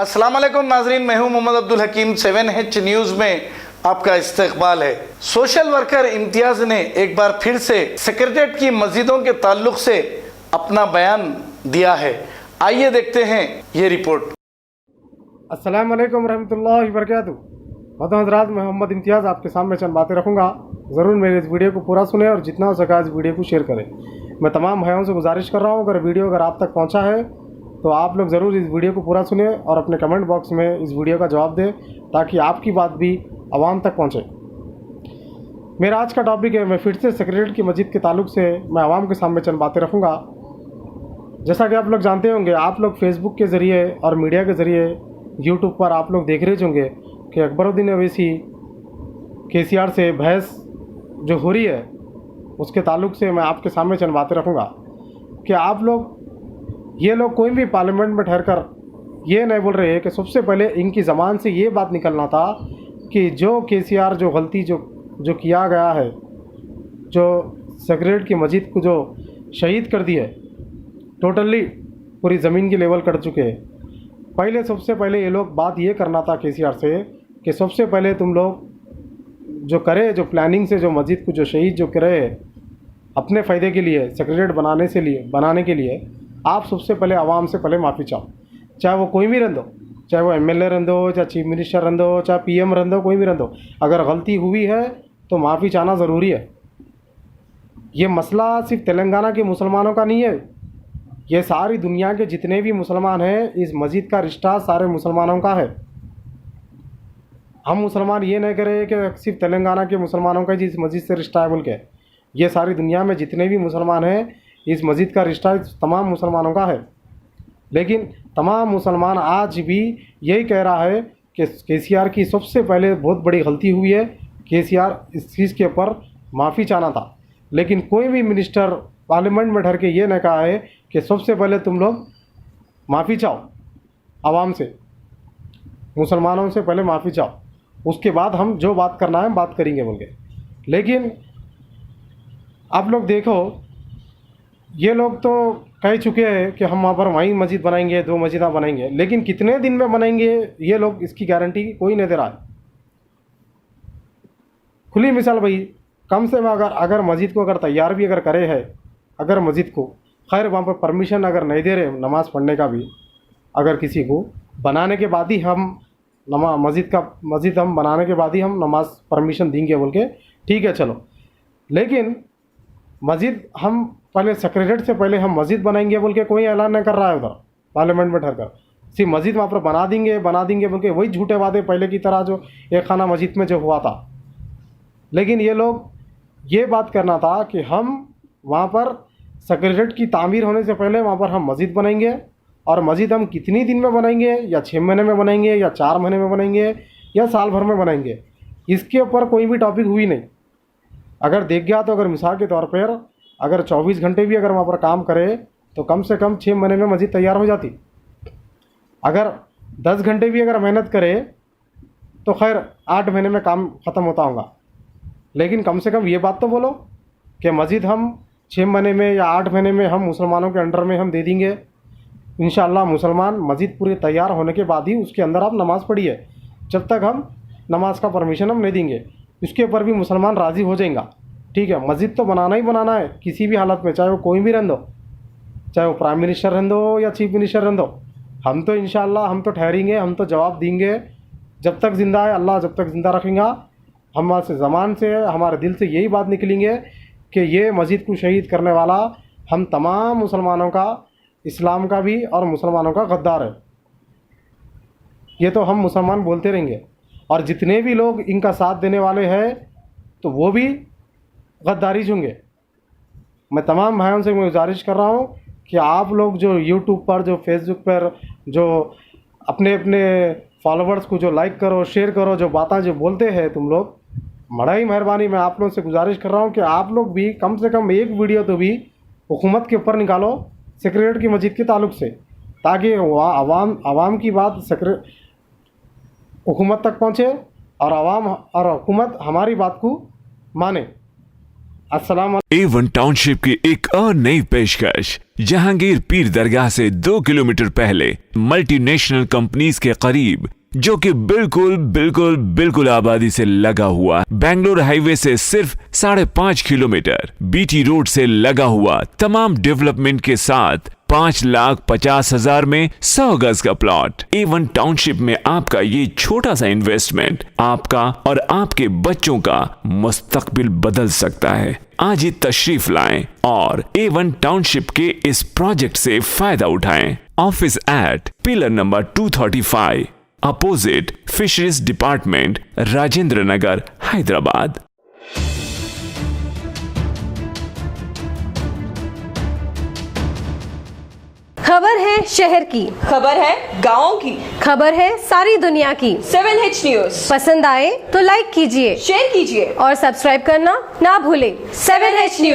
अस्सलाम वालेकुम नाजरीन, मैं हूं मोहम्मद अब्दुल हकीम। 7H न्यूज़ में आपका इस्तकबाल है। सोशल वर्कर इम्तियाज ने एक बार फिर से सेक्रेटेरिएट की मस्जिदों के ताल्लुक से अपना बयान दिया है। आइए देखते हैं ये रिपोर्ट। अस्सलाम वालेकुम रहमतुल्लाहि व बरकातुहू। हज़रात, मैं मोहम्मद इम्तियाज़ आपके सामने चंद बातें रखूँगा। ज़रूर मेरे इस वीडियो को पूरा सुने और जितना हो सका इस वीडियो को शेयर करें। मैं तमाम भाइयों से गुजारिश कर रहा हूँ, अगर वीडियो आप तक पहुँचा है तो आप लोग ज़रूर इस वीडियो को पूरा सुने और अपने कमेंट बॉक्स में इस वीडियो का जवाब दें, ताकि आपकी बात भी आवाम तक पहुँचे। मेरा आज का टॉपिक है, मैं फिर से सेक्रेटेरिएट की मस्जिद के ताल्लुक से मैं आवाम के सामने चंद बातें रखूँगा। जैसा कि आप लोग जानते होंगे, आप लोग फेसबुक के ज़रिए और मीडिया के ज़रिए यूट्यूब पर आप लोग देख रहे होंगे कि अकबरुद्दीन अवैसी KCR से बहस जो हो रही है उसके ताल्लुक से मैं आपके सामने चंद बातें रखूँगा कि आप लोग ये लोग कोई भी पार्लियामेंट में ठहर कर ये नहीं बोल रहे हैं कि सबसे पहले इनकी ज़बान से ये बात निकलना था कि जो KCR जो गलती जो किया गया है, जो सेक्रेटेरिएट की मस्जिद को जो शहीद कर दी है, टोटली पूरी ज़मीन की लेवल कर चुके हैं। पहले सबसे पहले ये लोग बात ये करना था KCR से कि सबसे पहले तुम लोग जो करे, जो प्लानिंग से जो मस्जिद को जो शहीद जो करे अपने फ़ायदे के लिए, सेक्रेटेरिएट बनाने के लिए आप सबसे पहले आवाम से पहले माफ़ी चाहो। चाहे वो कोई भी रह दो, चाहे वो MLA रह दो, चाहे चीफ मिनिस्टर रह दो, चाहे PM रह दो, कोई भी रह दो। अगर गलती हुई है तो माफ़ी चाहना ज़रूरी है। ये मसला सिर्फ तेलंगाना के मुसलमानों का नहीं है, ये सारी दुनिया के जितने भी मुसलमान हैं, इस मस्जिद का रिश्ता सारे मुसलमानों का है। हम मुसलमान ये नहीं करें कि सिर्फ तेलंगाना के मुसलमानों का इस मस्जिद से रिश्ता है बोल के। ये सारी दुनिया में जितने भी मुसलमान हैं, इस मस्जिद का रिश्ता तमाम मुसलमानों का है। लेकिन तमाम मुसलमान आज भी यही कह रहा है कि KCR की सबसे पहले बहुत बड़ी गलती हुई है, KCR इस चीज़ के ऊपर माफ़ी चाहना था। लेकिन कोई भी मिनिस्टर पार्लियामेंट में ठहर के ये नहीं कहा है कि सबसे पहले तुम लोग माफ़ी चाहो आवाम से, मुसलमानों से पहले माफ़ी चाहो, उसके बाद हम जो बात करना है बात करेंगे बोल के। लेकिन आप लोग देखो, ये लोग तो कह चुके हैं कि हम वहाँ पर वहीं मस्जिद बनाएंगे, 2 मस्जिदाँ बनाएंगे, लेकिन कितने दिन में बनाएंगे ये लोग, इसकी गारंटी कोई नहीं दे रहा है। खुली मिसाल भाई, कम से कम अगर मस्जिद को अगर तैयार भी अगर करे है, अगर मस्जिद को खैर वहाँ पर परमिशन अगर नहीं दे रहे नमाज़ पढ़ने का भी, अगर किसी को बनाने के बाद ही हम मस्जिद हम बनाने के बाद ही हम नमाज परमिशन देंगे बोल के, ठीक है चलो। लेकिन मस्जिद हम पहले सेक्रेटेरिएट से पहले हम मस्जिद बनाएंगे बोल के कोई ऐलान नहीं कर रहा है उधर पार्लियामेंट में ठहर कर। सिर्फ मस्जिद वहाँ पर बना देंगे बोल के वही झूठे वादे पहले की तरह जो एक खाना मस्जिद में जो हुआ था। लेकिन ये लोग ये बात करना था कि हम वहाँ पर सेक्रेटेरिएट की तामीर होने से पहले वहाँ पर हम मस्जिद बनाएंगे, और मस्जिद हम कितनी दिन में बनाएंगे, या 6 महीने में बनाएंगे, या 4 महीने में बनाएंगे, या साल भर में बनाएंगे, इसके ऊपर कोई भी टॉपिक हुई नहीं। अगर देख गया तो अगर मिसाल के तौर पर अगर 24 घंटे भी अगर वहाँ पर काम करे तो कम से कम 6 महीने में मस्जिद तैयार हो जाती। अगर 10 घंटे भी अगर मेहनत करे तो खैर 8 महीने में काम ख़त्म होता होगा। लेकिन कम से कम ये बात तो बोलो कि मस्जिद हम 6 महीने में या 8 महीने में हम मुसलमानों के अंडर में हम दे देंगे। इंशाअल्लाह मुसलमान मस्जिद पूरी तैयार होने के बाद ही उसके अंदर आप नमाज़ पढ़िए। जब तक हम नमाज का परमिशन हम नहीं देंगे, इसके ऊपर भी मुसलमान राज़ी हो जाएगा। ठीक है, मस्जिद तो बनाना ही बनाना है किसी भी हालत में, चाहे वो कोई भी रह दो, चाहे वो प्राइम मिनिस्टर रह दो या चीफ मिनिस्टर रह दो। हम तो इंशाअल्लाह हम तो ठहरेंगे, हम तो जवाब देंगे। जब तक ज़िंदा है अल्लाह, जब तक ज़िंदा रखेगा, हमारे ज़बान से हमारे दिल से यही बात निकलेंगे कि ये मस्जिद को शहीद करने वाला हम तमाम मुसलमानों का, इस्लाम का भी और मुसलमानों का गद्दार है। ये तो हम मुसलमान बोलते रहेंगे, और जितने भी लोग इनका साथ देने वाले हैं तो वो भी गद्दारी होंगे। मैं तमाम भाइयों से मैं गुजारिश कर रहा हूँ कि आप लोग जो यूट्यूब पर, जो फेसबुक पर, जो अपने फॉलोवर्स को जो लाइक करो, शेयर करो, जो बातें जो बोलते हैं तुम लोग, बड़ा ही मेहरबानी मैं आप लोग से गुजारिश कर रहा हूँ कि आप लोग भी कम से कम एक वीडियो तो भी हुकूमत के ऊपर निकालो सेक्रेटेरिएट की मस्जिद के ताल्लुक से, ताकि आवाम की बात हुकूमत तक पहुँचे और आवाम और हुकूमत हमारी बात को माने। अस्सलाम A1 टाउनशिप की एक और नई पेशकश। जहांगीर पीर दरगाह से 2 किलोमीटर पहले मल्टीनेशनल कंपनीज के करीब, जो कि बिल्कुल आबादी से लगा हुआ, बेंगलोर हाईवे से सिर्फ 5.5 किलोमीटर, बीटी रोड से लगा हुआ, तमाम डेवलपमेंट के साथ 5,50,000 में 100 गज का प्लॉट। A1 टाउनशिप में आपका ये छोटा सा इन्वेस्टमेंट आपका और आपके बच्चों का मुस्तकबिल बदल सकता है। आज ही तशरीफ लाएं और A1 टाउनशिप के इस प्रोजेक्ट से फायदा उठाएं। Office at pillar number 235, opposite fisheries department, Rajendra Nagar, Hyderabad. खबर है शहर की, खबर है गाँव की, खबर है सारी दुनिया की। 7H न्यूज पसंद आए तो लाइक कीजिए, शेयर कीजिए और सब्सक्राइब करना ना भूलें। 7H news.